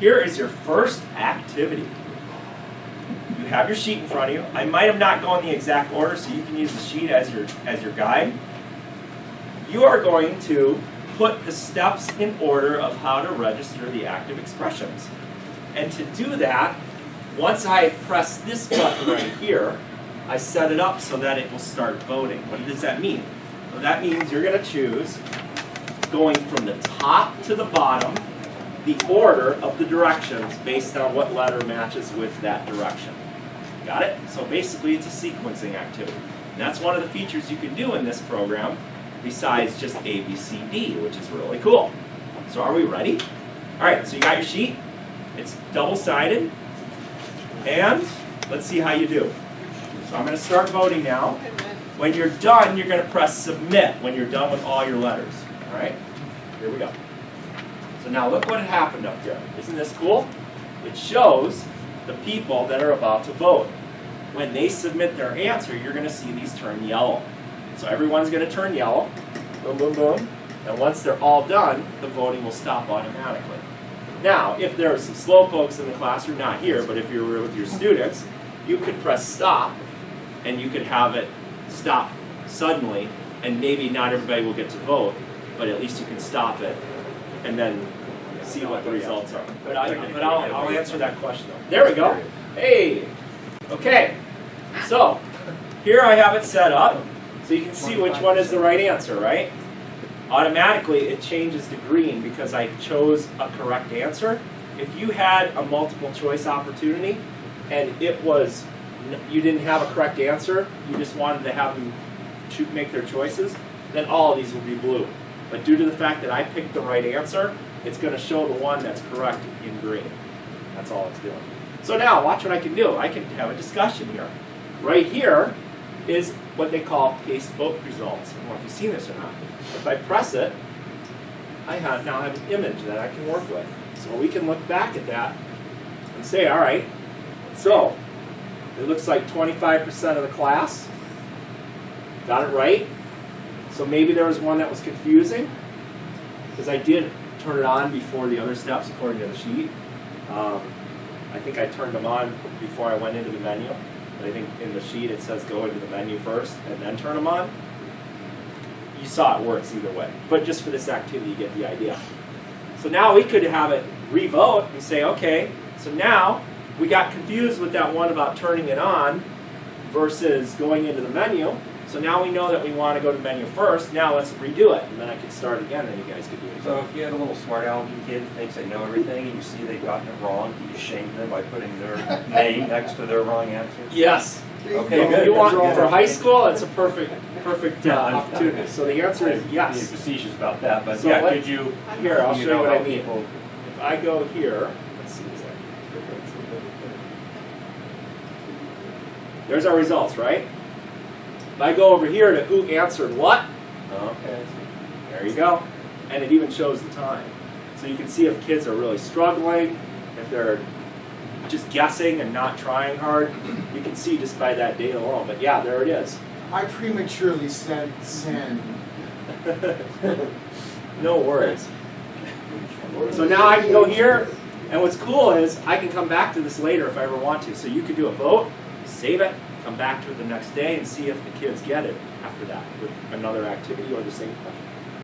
here is your first activity. You have your sheet in front of you. I might have not gone the exact order, so you can use the sheet as your guide. You are going to put the steps in order of how to register the active expressions. And to do that, once I press this button right here, I set it up so that it will start voting. What does that mean? Well, that means you're going to choose, going from the top to the bottom, the order of the directions based on what letter matches with that direction. Got it? So basically it's a sequencing activity. And that's one of the features you can do in this program besides just A, B, C, D, which is really cool. So are we ready? All right, so you got your sheet. It's double-sided. And let's see how you do. So I'm going to start voting now. When you're done, you're going to press submit when you're done with all your letters. All right? Here we go. So now look what happened up here. Isn't this cool? It shows the people that are about to vote. When they submit their answer, you're going to see these turn yellow. So everyone's going to turn yellow. Boom, boom, boom. And once they're all done, the voting will stop automatically. Now, if there are some slow folks in the classroom, not here, but if you were with your students, you could press stop, and you could have it stop suddenly, and maybe not everybody will get to vote, but at least you can stop it, and then see what the results are. But I'll answer that question. There we go. Hey! Okay. So, here I have it set up, so you can see which one is the right answer, right? Automatically, it changes to green because I chose a correct answer. If you had a multiple choice opportunity, and you didn't have a correct answer, you just wanted to have them make their choices, then all of these will be blue. But due to the fact that I picked the right answer, it's going to show the one that's correct in green. That's all it's doing. So now, watch what I can do. I can have a discussion here. Right here is what they call paste vote results. I don't know if you've seen this or not. If I press it, I now have an image that I can work with. So we can look back at that and say, all right, so it looks like 25% of the class got it right. So maybe there was one that was confusing, because I did turn it on before the other steps according to the sheet. I think I turned them on before I went into the menu. But I think in the sheet it says go into the menu first and then turn them on. You saw it works either way. But just for this activity, you get the idea. So now we could have it revote and say, okay, so now we got confused with that one about turning it on versus going into the menu. So now we know that we want to go to the menu first. Now let's redo it, and then I can start again, and you guys can do it. So if you had a little smart alecky kid who thinks they know everything, and you see they've gotten it wrong, can you shame them by putting their name next to their wrong answer? Yes. Okay, If good. you want for high school, it's a perfect opportunity. So the answer is yes. Being facetious about that, but So yeah, could you? Here, I'll show you what I mean. People, If I go here, let's see. There's our results, right? If I go over here to who answered what, okay, there you go. And it even shows the time. So you can see if kids are really struggling, if they're just guessing and not trying hard. You can see just by that data alone. But yeah, there it is. I prematurely said send. No worries. So now I can go here, and what's cool is I can come back to this later if I ever want to. So you could do a vote, save it, come back to it the next day, and see if the kids get it after that with another activity or the same question.